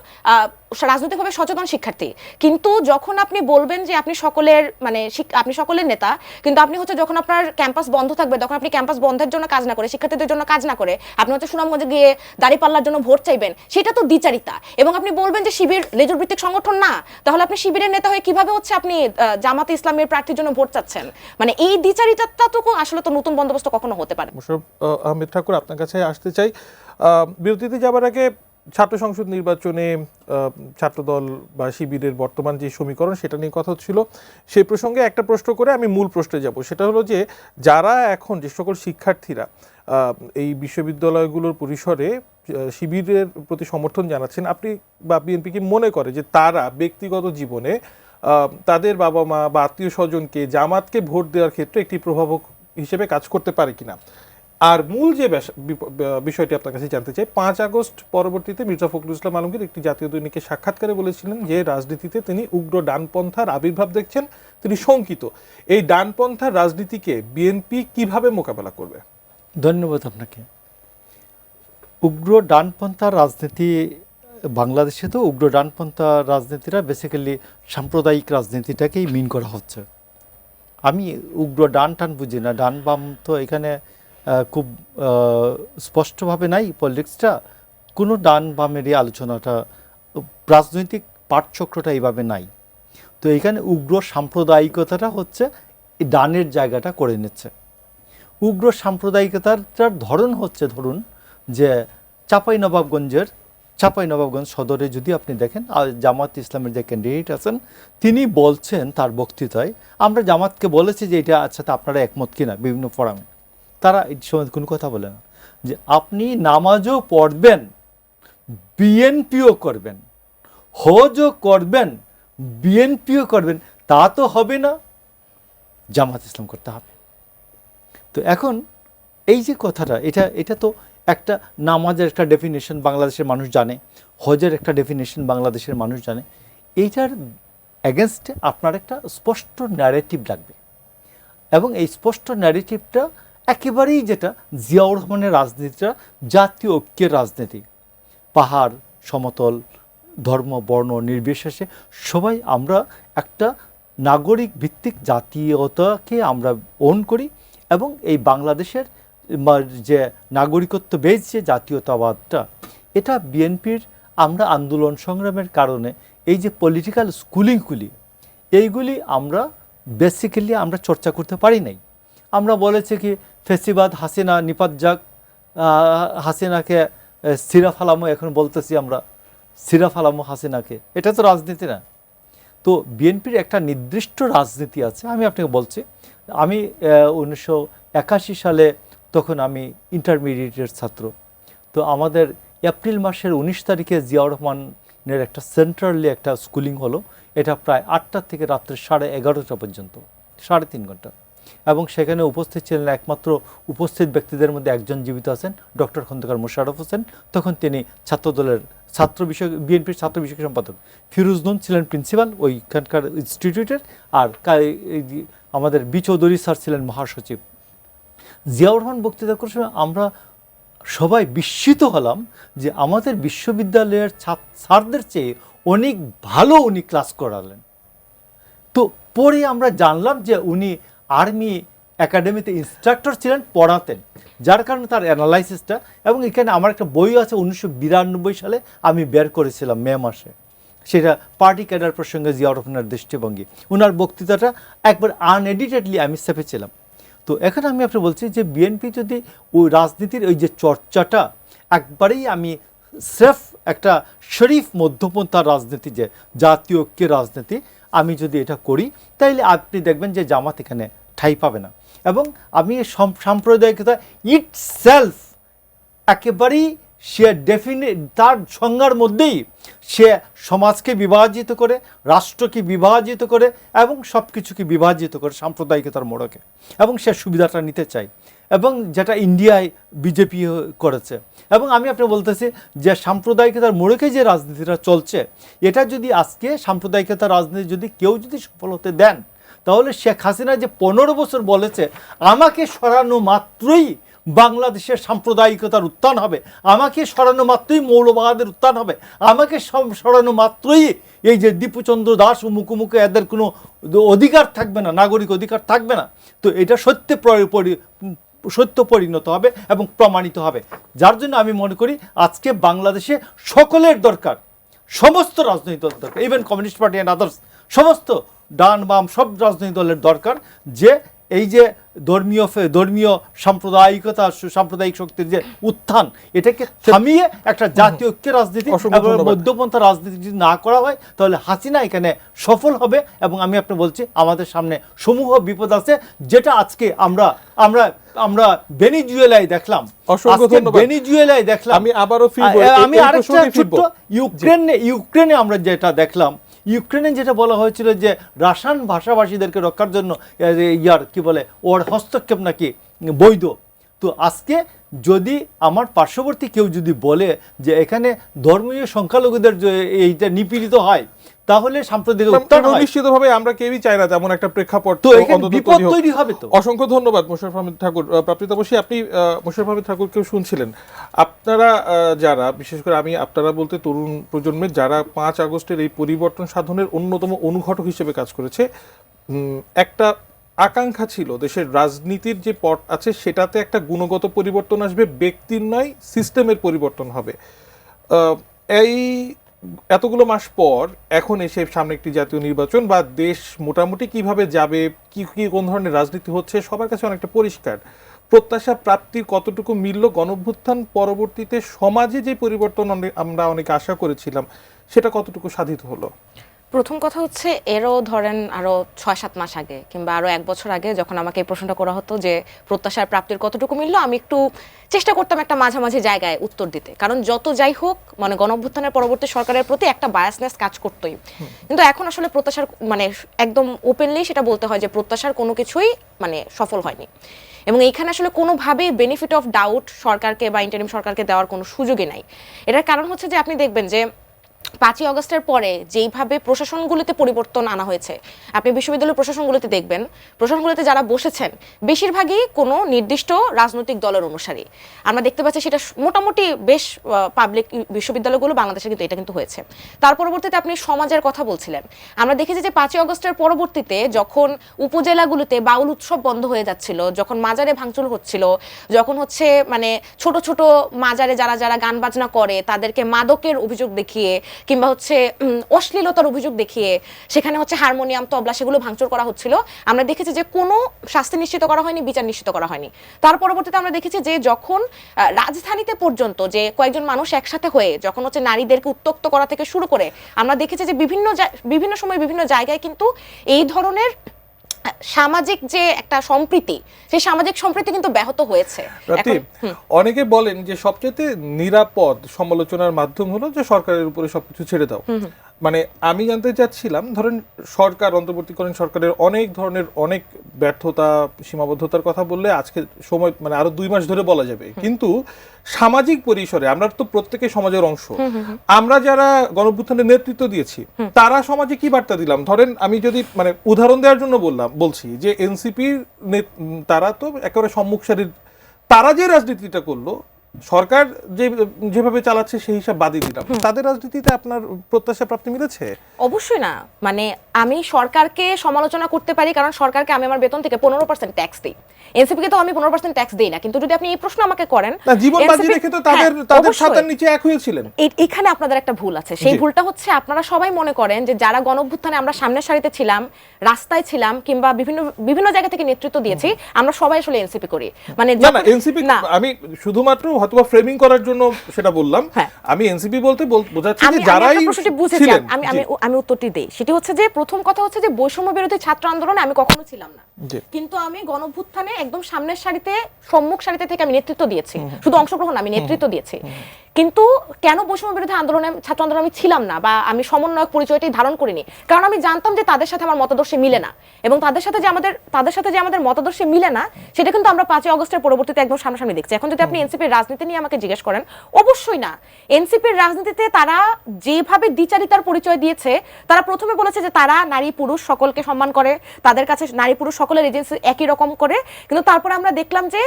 [SPEAKER 3] রাজনৈতিকভাবে সচেতন শিক্ষার্থী। কিন্তু যখন আপনি বলবেন যে আপনি সকলের নেতা, কিন্তু আপনি হচ্ছে যখন আপনার ক্যাম্পাস বন্ধ থাকবে, তখন আপনি ক্যাম্পাস বন্ধের জন্য কাজ না করে, শিক্ষার্থীদের জন্য কাজ না করে আপনি হচ্ছে সুনামগঞ্জে গিয়ে দাঁড়িপাল্লার জন্য ভোট চাইবেন, সেটা তো দ্বিচারিতা। এবং আপনি বলবেন যে শিবির লেজুর ভিত্তিক সংগঠন না, তাহলে আপনি শিবিরের নেতা হয়ে কিভাবে হচ্ছে আপনি জামাতে ইসলামের প্রার্থীর জন্য ভোট চাচ্ছেন? মানে এই দ্বিচারিতাটুকু আসলে তো নতুন বন্দোবস্ত কখনো হতে পারে।
[SPEAKER 1] মোশাররফ আহমেদ ঠাকুর, আপনার কাছে আসতে চাই। বিরতিতে যাবার আগে ছাত্র সংসদ নির্বাচনে ছাত্রদল বা শিবিরের বর্তমান যে সমীকরণ সেটা নিয়ে কথা হচ্ছিল, সেই প্রসঙ্গে একটা প্রশ্ন করে আমি মূল প্রশ্নে যাব। সেটা হলো যে যারা এখন যে সকল শিক্ষার্থীরা এই বিশ্ববিদ্যালয়গুলোর পরিসরে শিবিরের প্রতি সমর্থন জানাচ্ছেন, আপনি বা বিএনপি কি মনে করে যে তারা ব্যক্তিগত জীবনে তাদের বাবা মা বা আত্মীয় স্বজনকে জামাতকে ভোট দেওয়ার ক্ষেত্রে একটি প্রভাবক হিসেবে কাজ করতে পারে কিনা? আর মূল যে বিষয়টি আপনার কাছে জানতে চাই, 5 আগস্ট পরবর্তীতে মির্জা ফখরুল ইসলাম আলমগীর একটি জাতীয় দৈনিকে সাক্ষাৎকারে বলেছিলেন যে রাজনীতিতে তিনি উগ্র ডানপন্থার আবির্ভাব দেখছেন, তিনি শঙ্কিত। এই ডানপন্থার রাজনীতিকে বিএনপি কিভাবে মোকাবেলা করবে?
[SPEAKER 2] ধন্যবাদ আপনাকে। উগ্র ডানপন্থার রাজনীতি বাংলাদেশে, তো উগ্র ডানপন্থা রাজনীতিরা বেসিক্যালি সাম্প্রদায়িক রাজনীতিটাকেই মিন করা হচ্ছে। আমি উগ্র ডান টান বুঝি না, ডান বাম তো এখানে খুব স্পষ্টভাবে নাই পলিটিক্সটা। কোনো ডান বামেরই আলোচনাটা, রাজনৈতিক পাঠচক্রটা এইভাবে নাই। তো এখানে উগ্র সাম্প্রদায়িকতাটা হচ্ছে এই ডানের জায়গাটা করে নিচ্ছে। উগ্র সাম্প্রদায়িকতার ধরন হচ্ছে, ধরুন যে চাঁপাইনবাবগঞ্জ সদরে যদি আপনি দেখেন, জামাত ইসলামের যে ক্যান্ডিডেট আছেন তিনি বলছেন তার বক্তৃতায়, আমরা জামাতকে বলেছি যে এটা আচ্ছা তা আপনারা একমত কিনা, বিভিন্ন ফোরামে তারা এই সময় কোনো কথা বলে না, যে আপনি নামাজও পড়বেন, বিএনপিও করবেন, হজও করবেন, বিএনপিও করবেন, তা তো হবে না, জামাত ইসলাম করতে হবে। তো এখন এই যে কথাটা, এটা তো একটা নামাজের একটা ডেফিনেশন বাংলাদেশের মানুষ জানে, হজের একটা ডেফিনেশন বাংলাদেশের মানুষ জানে। এইটার এগেনস্টে আপনার একটা স্পষ্ট ন্যারেটিভ লাগবে, এবং এই স্পষ্ট ন্যারেটিভটা একেবারেই যেটা জিয়াউর রহমানের রাজনীতিটা জাতীয় ঐক্যের রাজনীতি। পাহাড় সমতল, ধর্ম বর্ণ নির্বিশেষে সবাই আমরা একটা নাগরিক ভিত্তিক জাতীয়তাকে আমরা ওন করি, এবং এই বাংলাদেশের যে নাগরিকত্ব বেস যে জাতীয়তাবাদটা, এটা বিএনপির আমরা আন্দোলন সংগ্রামের কারণে এই যে পলিটিক্যাল স্কুলিংগুলি, এইগুলি আমরা বেসিক্যালি আমরা চর্চা করতে পারি নাই। আমরা বলেছি কি ফেসিবাদ, হাসিনা নিপাত যাক, হাসিনাকে সিরা ফালামো, এখন বলতেছি আমরা সিরা ফালামো হাসিনাকে, এটা তো রাজনীতি না। তো বিএনপির একটা নির্দিষ্ট রাজনীতি আছে। আমি আপনাকে বলছি, আমি 1981 সালে, তখন আমি ইন্টারমিডিয়েটের ছাত্র, তো আমাদের এপ্রিল মাসের 19 তারিখে জিয়াউর রহমানের একটা সেন্ট্রালি একটা স্কুলিং হলো। এটা প্রায় 8টা থেকে রাত্রে 11:30 পর্যন্ত, 3.5 ঘন্টা। এবং সেখানে উপস্থিত ছিলেন, একমাত্র উপস্থিত ব্যক্তিদের মধ্যে একজন জীবিত আছেন, ডক্টর খন্দকার মোশাররফ হোসেন। তখন তিনি বিএনপির ছাত্র বিষয়ক সম্পাদক। ফিরোজ নুন ছিলেন প্রিন্সিপাল ওইখানকার ইনস্টিটিউটের, আর আমাদের বি চৌধুরী স্যার ছিলেন মহাসচিব। জিয়াউর রহমান বক্তৃতা করার সময় আমরা সবাই বিস্মিত হলাম যে আমাদের বিশ্ববিদ্যালয়ের স্যারদের চেয়ে অনেক ভালো উনি ক্লাস করালেন। তো পরে আমরা জানলাম যে উনি আর্মি একাডেমিতে ইনস্ট্রাক্টর ছিলেন, পড়াতেন, যার কারণে তার অ্যানালাইসিসটা। এবং এখানে আমার একটা বই আছে 1992 সালে আমি বের করেছিলাম মে মাসে, সেটা পার্টি ক্যাডার প্রসঙ্গে জিয়াউর রহমানের দৃষ্টিভঙ্গি। ওনার বক্তৃতাটা একবার আনএডিটেডলি আমি ছেপেছিলাম। তো এখন আমি আপনাকে বলছি যে বিএনপি যদি ওই রাজনীতির ওই যে চর্চাটা একবারেই আমি স্রেফ একটা শরীফ মধ্যপন্থার রাজনীতি, যে জাতীয় ঐক্যের রাজনীতি, আমি যদি এটা করি, তাইলে আপনি দেখবেন যে জামাত এখানে ঠাঁই পাবে না। এবং আমি সাম্প্রদায়িকতা ইটসেলফ একেবারেই সে তার সংজ্ঞার মধ্যেই সে সমাজকে বিভাজিত করে, রাষ্ট্রকে বিভাজিত করে, এবং সব কিছুকে বিভাজিত করে সাম্প্রদায়িকতার মোড়কে, এবং সে সুবিধাটা নিতে চায়, এবং যেটা ইন্ডিয়ায় বিজেপি করেছে। এবং আমি আপনি বলতেছি যে সাম্প্রদায়িকতার মোড়কে যে রাজনীতিটা চলছে, এটা যদি আজকে সাম্প্রদায়িকতার রাজনীতি যদি কেউ যদি সফল হতে দেন, তাহলে শেখ হাসিনা যে 15 বছর বলেছে আমাকে সরানো মাত্রই বাংলাদেশের সাম্প্রদায়িকতার উত্থান হবে, আমাকে সরানো মাত্রই মৌলবাদের উত্থান হবে, আমাকে সরানো মাত্রই এই যে দীপুচন্দ্র দাস ও মুখোমুখি এদের কোনো অধিকার থাকবে না, নাগরিক অধিকার থাকবে না। তো এটা সত্য পরিণত হবে এবং প্রমাণিত হবে। যার জন্য আমি মনে করি আজকে বাংলাদেশে সকলের দরকার, সমস্ত রাজনৈতিক দল দরকার, even communist party and others, সমস্ত ডান বাম সব রাজনৈতিক দলের দরকার যে এই যে ধর্মীয় সাম্প্রদায়িকতা, সাম্প্রদায়িক শক্তির যে উত্থান, এটাকে থামিয়ে একটা জাতীয় ঐক্যের রাজনীতি, মধ্যপন্থা রাজনীতি যদি না করা হয়, তাহলে হাসিনা এখানে সফল হবে। এবং আমি আপনি বলছি আমাদের সামনে সমূহ বিপদ আছে, যেটা আজকে আমরা আমরা ভেনিজুয়েলায় দেখলাম,
[SPEAKER 1] অসংখ্য
[SPEAKER 2] আজকে
[SPEAKER 1] ধন্যবাদ।
[SPEAKER 2] ভেনিজুয়েলায় দেখলাম।
[SPEAKER 1] আমি আবারও ফিরবো,
[SPEAKER 2] আমি
[SPEAKER 1] এই
[SPEAKER 2] আরেকটা
[SPEAKER 1] প্রসঙ্গে
[SPEAKER 2] ছোট্ট,
[SPEAKER 1] ফিরবো।
[SPEAKER 2] ইউক্রেনে আমরা যেটা দেখলাম, ইউক্রেনে যেটা বলা হয়েছিল যে রাশিয়ান ভাষাভাষীদেরকে রক্ষার জন্য কি বলে ওর হস্তক্ষেপ নাকি বৈধ। তো আজকে যদি আমার পার্শ্ববর্তী কেউ যদি বলে যে এখানে ধর্মীয় সংখ্যালঘুদের যে এইটা নিপীড়িত হয়, তাহলে সাম্প্রদায়িক উত্থান হয়।
[SPEAKER 1] নিশ্চিতভাবে আমরা কেউই চাই না তেমন একটা প্রেক্ষাপট
[SPEAKER 2] তো এখানে
[SPEAKER 1] অন্তত
[SPEAKER 2] বিপদ
[SPEAKER 1] তৈরি হোক।
[SPEAKER 2] তৈরি হবে। তো
[SPEAKER 1] অসংখ্য ধন্যবাদ মোশাররফ আহমেদ ঠাকুর। প্রাপ্তিতাপসী, আপনি মোশাররফ আহমেদ ঠাকুরকেও শুনছিলেন। আপনারা যারা, বিশেষ করে আমি আপনারা বলতে তরুণ প্রজন্মের যারা 5 আগস্টের এই পরিবর্তন সাধনের অন্যতম অনুঘটক হিসেবে কাজ করেছে, একটা আকাঙ্ক্ষা ছিল দেশের রাজনীতির যে পট আছে সেটাতে একটা গুণগত পরিবর্তন আসবে, ব্যক্তির নয় সিস্টেমের পরিবর্তন হবে। এই এতগুলো মাস পর এখন এসে সামনে একটি জাতীয় নির্বাচন বা দেশ মোটামুটি কিভাবে যাবে, কি কোন ধরনের রাজনীতি হচ্ছে সবার কাছে অনেকটা পরিষ্কার। প্রত্যাশা প্রাপ্তির কতটুকু মিলল, গণঅভ্যুত্থান পরবর্তীতে সমাজে যে পরিবর্তন আমরা অনেকে আশা করেছিলাম সেটা কতটুকু সাধিত হলো?
[SPEAKER 3] প্রথম কথা হচ্ছে, এরও ধরেন আরো 6-7 মাস আগে কিংবা আরো 1 বছর আগে যখন আমাকে এই প্রশ্নটা করা হতো যে প্রত্যাশার প্রাপ্তির কতটুকু মিলল, আমি একটু চেষ্টা করতাম একটা মাঝামাঝি জায়গায় উত্তর দিতে। কারণ যত যাই হোক মানে গণঅভ্যুত্থানের পরবর্তী সরকারের প্রতি একটা বায়াসনেস কাজ করতোই। কিন্তু এখন আসলে প্রত্যাশার মানে একদম ওপেনলি সেটা বলতে হয় যে প্রত্যাশার কোনো কিছুই মানে সফল হয়নি। এবং এইখানে আসলে কোনোভাবেই বেনিফিট অফ ডাউট সরকারকে বা ইন্টারিম সরকারকে দেওয়ার কোনো সুযোগই নাই। এটার কারণ হচ্ছে যে আপনি দেখবেন যে 5ই আগস্টের পরে যেইভাবে প্রশাসনগুলিতে পরিবর্তন আনা হয়েছে, আপনি বিশ্ববিদ্যালয়ের প্রশাসনগুলিতে দেখবেন, প্রশাসনগুলিতে যারা বসেছেন বেশিরভাগই কোনো নির্দিষ্ট রাজনৈতিক দলের অনুসারী। আমরা দেখতে পাচ্ছি সেটা মোটামুটি বেশ পাবলিক বিশ্ববিদ্যালয়গুলো বাংলাদেশে কিন্তু এটা কিন্তু হয়েছে। তার পরবর্তীতে আপনি সমাজের কথা বলছিলেন, আমরা দেখেছি যে 5ই আগস্টের পরবর্তীতে যখন উপজেলাগুলিতে বাউল উৎসব বন্ধ হয়ে যাচ্ছিল, যখন মাজারে ভাঙচুর হচ্ছিল, যখন হচ্ছে মানে ছোট ছোট মাজারে যারা যারা গান বাজনা করে তাদেরকে মাদকের অভিযোগ দেখিয়ে কিংবা হচ্ছে অশ্লীলতার অভিযোগ দেখিয়ে সেখানে হচ্ছে হারমোনিয়াম তবলা সেগুলো ভাঙচুর করা হচ্ছিল, আমরা দেখেছি যে কোনো শাস্তি নিশ্চিত করা হয়নি, বিচার নিশ্চিত করা হয়নি। তার পরবর্তীতে আমরা দেখেছি যে যখন রাজধানীতে পর্যন্ত যে কয়েকজন মানুষ একসাথে হয়ে যখন হচ্ছে নারীদেরকে উত্ত্যক্ত করা থেকে শুরু করে আমরা দেখেছি যে বিভিন্ন সময় বিভিন্ন জায়গায় কিন্তু এই ধরনের সামাজিক যে একটা সম্প্রীতি, সেই সামাজিক সম্প্রীতি কিন্তু ব্যাহত হয়েছে।
[SPEAKER 1] অনেকে বলেন যে সবচেয়ে নিরাপদ সমালোচনার মাধ্যম হলো যে সরকারের উপরে সবকিছু ছেড়ে দাও। মানে আমি জানতে চাচ্ছিলাম, ধরেন সরকার, অন্তর্বর্তীকালীন সরকারের অনেক ধরনের অনেক ব্যর্থতা, সীমাবদ্ধতার কথা বললে আজকে সময় মানে আরো 2 মাস ধরে বলা যাবে, কিন্তু সামাজিক পরিসরে আমরা তো প্রত্যেকে সমাজের অংশ। আমরা যারা গণঅভ্যুত্থানের নেতৃত্ব দিয়েছি তারা সমাজে কি বার্তা দিলাম? ধরেন আমি যদি মানে উদাহরণ দেওয়ার জন্য বলছি যে এনসিপির তারা তো একেবারে সম্মুখ সারির, তারা যে রাজনীতিটা করলো সরকার যেভাবে চালাচ্ছে সেই হিসাব বাদই দিলাম, তাদের রাজনীতিতে আপনার প্রত্যাশা প্রাপ্তি মিলেছে?
[SPEAKER 3] অবশ্যই না। মানে আমি সরকারকে সমালোচনা করতে পারি কারণ সরকারকে আমি আমার বেতন থেকে 15% ট্যাক্স দিই, এনসিপিকে তো আমি 15% ট্যাক্স দেই না। কিন্তু যদি আপনি এই প্রশ্ন আমাকে করেন,
[SPEAKER 1] জীবন বাজি রেখে তো তাদের ছাতার নিচে এক হয়েছিলেন।
[SPEAKER 3] এখানে আপনাদের একটা ভুল আছে। সেই ভুলটা হচ্ছে আপনারা সবাই মনে করেন যে যারা গণঅভ্যুত্থানে আমরা সামনের সারিতে ছিলাম, রাস্তায় ছিলাম কিংবা বিভিন্ন জায়গা থেকে নেতৃত্ব দিয়েছি, আমরা সবাই আসলে এনসিপি করি। মানে
[SPEAKER 1] না এনসিপি আমি শুধুমাত্র হয়তো ফ্রেমিং করার জন্য সেটা বললাম। আমি এনসিপি বলতে বোঝাচ্ছি যে যারাই ছিলেন।
[SPEAKER 3] আমি উত্তরটি দেই। সেটি হচ্ছে যে প্রথম কথা হচ্ছে যে বৈষম্য বিরোধী ছাত্র আন্দোলনে আমি কখনো ছিলাম না, কিন্তু আমি গণঅভ্যুত্থানে একদম সামনের সারিতে, সম্মুখ সারিতে থেকে আমি নেতৃত্ব দিয়েছি। শুধু অংশগ্রহণ, আমি নেতৃত্ব দিয়েছি। কিন্তু কেন বৈষম্য বিরোধী আন্দোলনে, ছাত্র আন্দোলনে আমি ছিলাম না বা আমি সমন্বয়ক পরিচয়টি ধারণ করিনি? কারণ আমি জানতাম যে তাদের সাথে আমার মতাদর্শে মিলে না, এবং তাদের সাথে যে আমাদের মতাদর্শে মিলে না সেটা কিন্তু আমরা 5ই আগস্টের পরবর্তীতে একদম সামনাসামনি দেখছি। এখন যদি আপনি এনসিপির রাজনীতি নিয়ে আমাকে জিজ্ঞেস করেন, অবশ্যই না। এনসিপির রাজনীতিতে তারা যেভাবে দ্বিচারিতার পরিচয় দিয়েছে, তারা প্রথমে বলেছে যে তারা নারী পুরুষ সকলকে সম্মান করে, তাদের কাছে নারী পুরুষ সকলের এজেন্সি একই রকম করে, কিন্তু তারপরে আমরা দেখলাম যে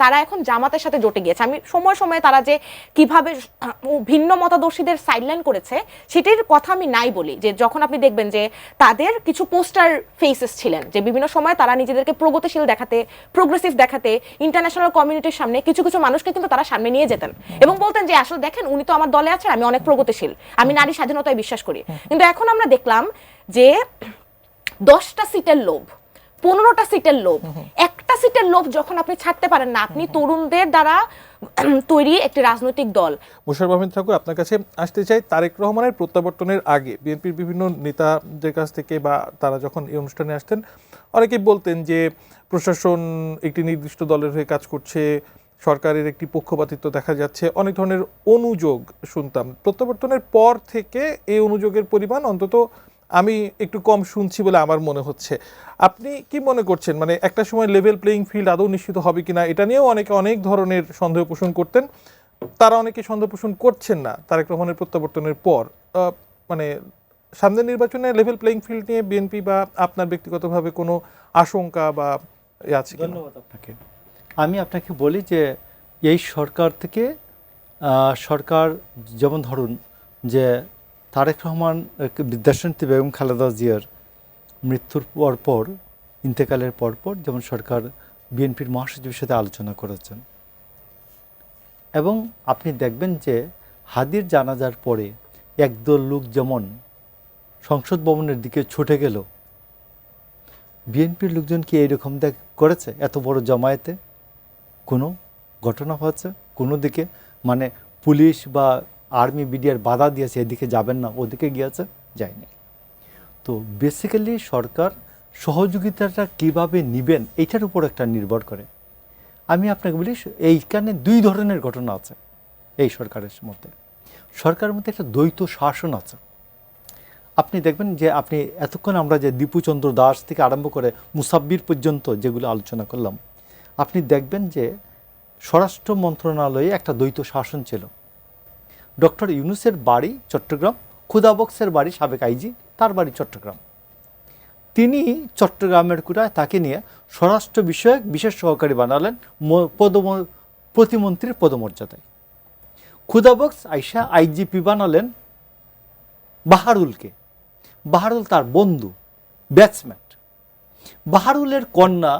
[SPEAKER 3] তারা এখন জামাতের সাথে জোটে গিয়েছে। আমি সময় সময়ে তারা যে কিভাবে ভিন্ন মতাদর্শীদের সাইডলাইন করেছে সেটির কথা আমি নাই বলি, যে যখন আপনি দেখবেন যে তাদের কিছু পোস্টার ফেসেস ছিলেন যে বিভিন্ন সময় তারা নিজেদেরকে প্রগতিশীল দেখাতে, প্রোগ্রেসিভ দেখাতে ইন্টারন্যাশনাল কমিউনিটির সামনে কিছু কিছু মানুষকে কিন্তু তারা সামনে নিয়ে যেতেন এবং বলতেন যে আসলে দেখেন উনি তো আমার দলে আছেন, আমি অনেক প্রগতিশীল, আমি নারী স্বাধীনতায় বিশ্বাস করি। কিন্তু এখন আমরা দেখলাম যে 10টা সিটের লোভ, 15টা সিটের লোভ, একটা সিটের লোভ যখন আপনি ছাড়তে পারেন না, আপনি তরুণদের দ্বারা তৈরি একটি রাজনৈতিক দল।
[SPEAKER 1] মোশাররফ আহমেদ ঠাকুর, আপনার কাছে আসতে চাই। তারেক রহমানের প্রত্যাবর্তনের আগে বিএনপির বিভিন্ন নেতাদের কাছ থেকে বা তারা যখন এই অনুষ্ঠানে আসতেন অনেকেই বলতেন যে প্রশাসন একটি নির্দিষ্ট দলের হয়ে কাজ করছে, সরকারের একটি পক্ষপাতিত্ব দেখা যাচ্ছে, অনেক ধরনের অনুযোগ শুনতাম। প্রত্যাবর্তনের পর থেকে এই অনুযোগের পরিমাণ অন্তত আমি একটু কম শুনছি বলে আমার মনে হচ্ছে। আপনি কি মনে করছেন, মানে একটা সময় লেভেল প্লেইং ফিল্ড আদৌ নিশ্চিত হবে কিনা, এটা নিয়েও অনেকে অনেক ধরনের সন্দেহ পোষণ করতেন, তারা অনেকে সন্দেহ পোষণ করছেন না তারেক রহমানের প্রত্যাবর্তনের পর। মানে সামনের নির্বাচনে লেভেল প্লেইং ফিল্ড নিয়ে বিএনপি বা আপনার ব্যক্তিগতভাবে কোনো আশঙ্কা বা আছে কিনা?
[SPEAKER 2] ধন্যবাদ আপনাকে। আমি আপনাকে বলি যে এই সরকার থেকে সরকার, যেমন ধরুন যে তারেক রহমান দেশনেত্রী বেগম খালেদা জিয়ার মৃত্যুর পরপর, ইন্তেকালের পরপর যেমন সরকার বিএনপির মহাসচিবের সাথে আলোচনা করেছেন, এবং আপনি দেখবেন যে হাদির জানাজার পরে একদল লোক যেমন সংসদ ভবনের দিকে ছুটে গেল, বিএনপির লোকজন কি এইরকম করেছে? এত বড় জমায়েতে কোনো ঘটনা হচ্ছে কোনো দিকে, মানে পুলিশ বা আর্মি বিডিআর বাধা দিয়েছে এদিকে যাবেন না, ওদিকে গিয়েছে, যায়নি। তো বেসিক্যালি সরকার সহযোগিতাটা কিভাবে নেবেন এইটার উপর একটা নির্ভর করে। আমি আপনাকে বলি এইখানে দুই ধরনের ঘটনা আছে এই সরকারের মধ্যে। সরকারের মধ্যে একটা দ্বৈত শাসন আছে। আপনি দেখবেন যে আপনি এতক্ষণ আমরা যে দীপুচন্দ্র দাস থেকে আরম্ভ করে মুসাব্বির পর্যন্ত যেগুলো আলোচনা করলাম, আপনি দেখবেন যে স্বরাষ্ট্র মন্ত্রণালয়ে একটা দ্বৈত শাসন ছিল। ডক্টর ইউনূসের বাড়ি চট্টগ্রাম, খুদাবক্সের বাড়ি সাবেক আইজি, তার বাড়ি চট্টগ্রাম। তিনি চট্টগ্রামের কুড়ায় তাকে নিয়ে স্বরাষ্ট্র বিষয়ক বিশেষ সহকারী বানালেন প্রতিমন্ত্রীর পদমর্যাদায়। খুদাবক্স আইসা আইজিপি বানালেন বাহারুলকে। বাহারুল তার বন্ধু, ব্যাচমেট। বাহারুলের কন্যা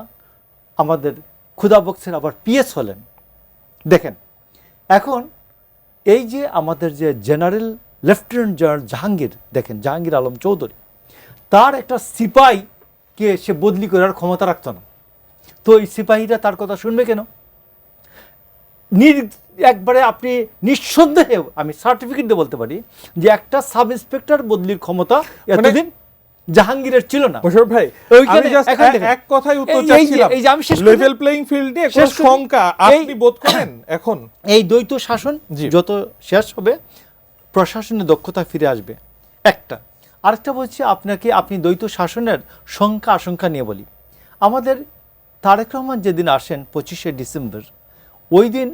[SPEAKER 2] আমাদের খুদাবক্সের আবার পিএস হলেন। দেখেন এখন এই যে আমাদের যে জেনারেল লেফটেন্যান্ট জেনারেল জাহাঙ্গীর, দেখেন জাহাঙ্গীর আলম চৌধুরী, তার একটা সিপাহীকে সে বদলি করার ক্ষমতা রাখত না। তো এই সিপাহীরা তার কথা শুনবে কেন? একবারে আপনি নিঃসন্দেহে আমি সার্টিফিকেট দিয়ে বলতে পারি যে একটা সাব ইন্সপেক্টর বদলির ক্ষমতা এতদিন জাহাঙ্গীরের ছিল না।
[SPEAKER 1] মোশাররফ ভাই, আমি জাস্ট এক কথায় উত্তর চাচ্ছিলাম, লেভেল প্লেইং ফিল্ডে কোন শঙ্কা আপনি বোধ করেন এখন
[SPEAKER 2] এই দ্বৈত শাসন যত শেষ হবে প্রশাসনের দক্ষতা ফিরে আসবে একটা। আরেকটা বলছি আপনাকে, আপনি দ্বৈত শাসনের শঙ্কা আশঙ্কা নিয়ে বলি। আমাদের তারেক রহমান যেদিন আসেন 25শে ডিসেম্বর, ওই দিন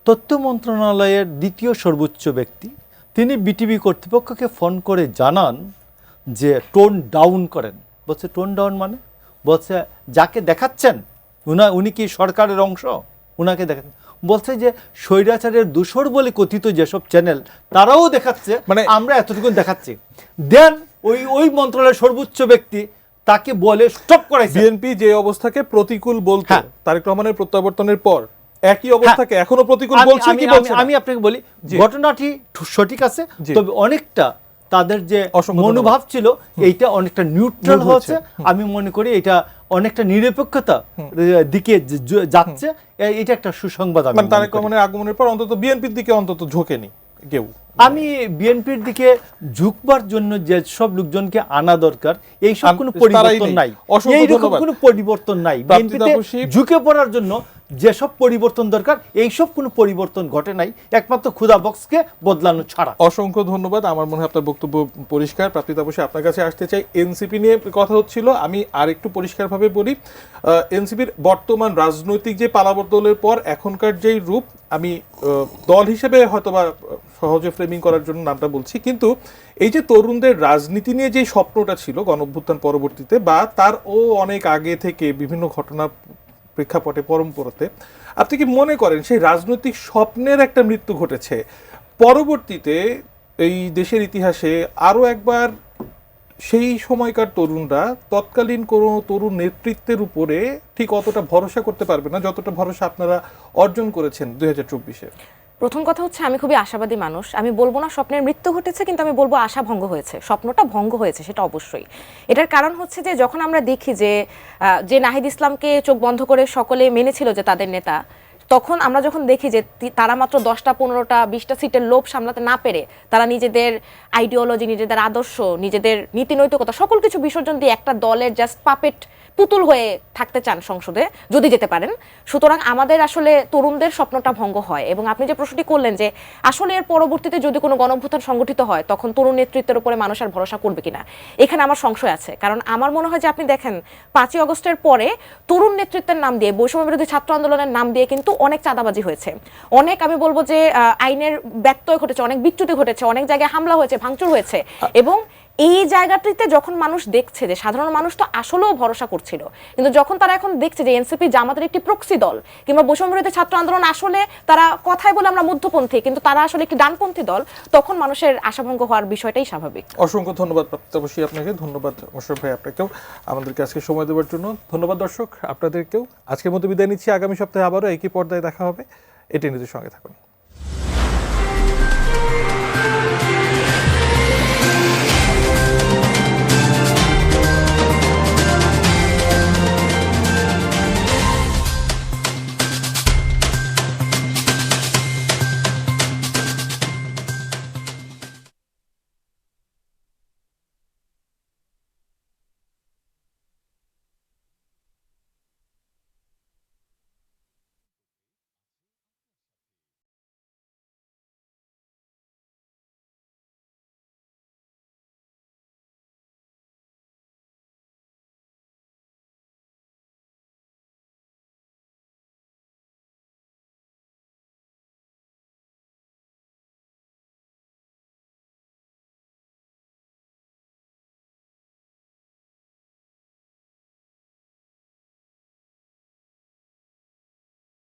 [SPEAKER 2] তথ্য মন্ত্রণালয়ের দ্বিতীয় সর্বোচ্চ ব্যক্তি তিনি বিটিভি কর্তৃপক্ষকে ফোন করে জানান যে টোন ডাউন করেন। বলছে টোন ডাউন মানে? বলছে যাকে দেখাচ্ছেন উনি কি সরকারের অংশ? উনাকে দেখাচ্ছেন। বলছে যে স্বৈরাচারের দূষর বলে কথিত যেসব চ্যানেল তারাও দেখাচ্ছে, মানে আমরা এতটুকু দেখাচ্ছি। দেন ওই মন্ত্রণালয়ের সর্বোচ্চ ব্যক্তি তাকে বলে স্টপ করাইছে।
[SPEAKER 1] বিএনপি যে অবস্থাকে প্রতিকূল বলতো তারেক রহমানের প্রত্যাবর্তনের পর একই অবস্থাকে এখনো প্রতিকূল বলছে কি বলছে?
[SPEAKER 2] আমি আপনাকে বলি ঘটনাটি সঠিক আছে, তবে অনেকটা তাদের যে মনোভাব ছিল এইটা অনেকটা নিউট্রাল হচ্ছে। আমি মনে করি এটা অনেকটা নিরপেক্ষতা দিকে যাচ্ছে। এটা একটা সুসংবাদ।
[SPEAKER 1] মানে তারেক রহমানের আগমনের পর অন্তত বিএনপির দিকে অন্তত ঝোঁকেনি কেউ।
[SPEAKER 2] আমি বিএনপির দিকে ঝুঁকবার জন্য যে সব লোকজনকে আনা দরকার এইসব কোনো পরিবর্তন নাই, এইরকম কোনো পরিবর্তন নাই। বিএনপিতে ঝুঁকে পড়ার জন্য যেসব পরিবর্তন দরকার এইসব কোনো পরিবর্তন ঘটে নাই, একমাত্র খুদাবক্সকে বদলানো ছাড়া।
[SPEAKER 1] অসংখ্য ধন্যবাদ। আমার মনে হয় আপনার বক্তব্য পরিষ্কার। প্রাপ্তিতাপসী, আপনার কাছে আসতে চাই। এনসিপি নিয়ে কথা হচ্ছিল, আমি আর একটু পরিষ্কারভাবে বলি। এনসিপির বর্তমান রাজনৈতিক যে পালাবদলের পর এখনকার যেই রূপ, আমি দল হিসেবে হয়তোবা সহজে ফ্রেমিং করার জন্য নামটা বলছি, কিন্তু এই যে তরুণদের রাজনীতি নিয়ে যে স্বপ্নটা ছিল গণঅভ্যুত্থান পরবর্তীতে বা তার অনেক আগে থেকে বিভিন্ন ঘটনা প্রেক্ষাপটে পরম্পরাতে, আপনি কি মনে করেন সেই রাজনৈতিক স্বপ্নের একটা মৃত্যু ঘটেছে? পরবর্তীতে এই দেশের ইতিহাসে আরও একবার সেই সময়কার তরুণরা তৎকালীন কোনো তরুণ নেতৃত্বের উপরে ঠিক অতটা ভরসা করতে পারবে না যতটা ভরসা আপনারা অর্জন করেছেন 2024-এ?
[SPEAKER 3] প্রথম কথা হচ্ছে আমি খুবই আশাবাদী মানুষ। আমি বলবো না স্বপ্নের মৃত্যু ঘটেছে, কিন্তু আমি বলবো আশা ভঙ্গ হয়েছে, স্বপ্নটা ভঙ্গ হয়েছে, সেটা অবশ্যই। এটার কারণ হচ্ছে যে যখন আমরা দেখি যে নাহিদ ইসলামকে চোখ বন্ধ করে সকলে মেনেছিল যে তাদের নেতা, তখন আমরা যখন দেখি যে তারা মাত্র 10টা 15টা 20টা সিটের লোভ সামলাতে না পেরে তারা নিজেদের আইডিওলজি, নিজেদের আদর্শ, নিজেদের নীতি নৈতিকতা সকল কিছু বিসর্জন দিয়ে একটা দলের জাস্ট পাপেট পুতুল হয়ে থাকতে চান সংসদে, যদি যেতে পারেন। সুতরাং আমাদের আসলে তরুণদের স্বপ্নটা ভঙ্গ হয়। এবং আপনি যে প্রশ্নটি করলেন যে আসলে এর পরবর্তীতে যদি কোনো গণঅভ্যুত্থান সংগঠিত হয় তখন তরুণ নেতৃত্বের উপরে মানুষ আর ভরসা করবে কিনা, এখানে আমার সংশয় আছে। কারণ আমার মনে হয় যে আপনি দেখেন 5ই আগস্টের পরে তরুণ নেতৃত্বের নাম দিয়ে, বৈষম্য বিরোধী ছাত্র আন্দোলনের নাম দিয়ে কিন্তু অনেক চাঁদাবাজি হয়েছে, অনেক আমি বলবো যে আইনের ব্যত্যয় ঘটেছে, অনেক বিচ্যুতি ঘটেছে, অনেক জায়গায় হামলা হয়েছে, ভাঙচুর হয়েছে। এবং এই জায়গাটিতে যখন মানুষ দেখছে যে সাধারণ মানুষ তো আসলেও ভরসা করছিল, কিন্তু যখন তারা এখন দেখছে যে এনসিপি জামাতের একটি প্রক্সি দল কিংবা বৈষম্য বিরোধী ছাত্র আন্দোলন আসলে তারা কথায় বলে আমরা মধ্যপন্থী কিন্তু তারা আসলে একটি ডানপন্থী দল, তখন মানুষের আশাভঙ্গ হওয়ার বিষয়টাই স্বাভাবিক।
[SPEAKER 1] অসংখ্য ধন্যবাদ প্রাপ্তবশী আপনাকে, ধন্যবাদ মোশাররফ ভাই আপনাকেও আমাদেরকে আজকে সময় দেওয়ার জন্য। ধন্যবাদ দর্শক আপনাদেরকেও। আজকের মতো বিদায় নিচ্ছি, আগামী সপ্তাহে আবারও একই পর্দায় দেখা হবে। এটি নিজের সঙ্গে থাকুন।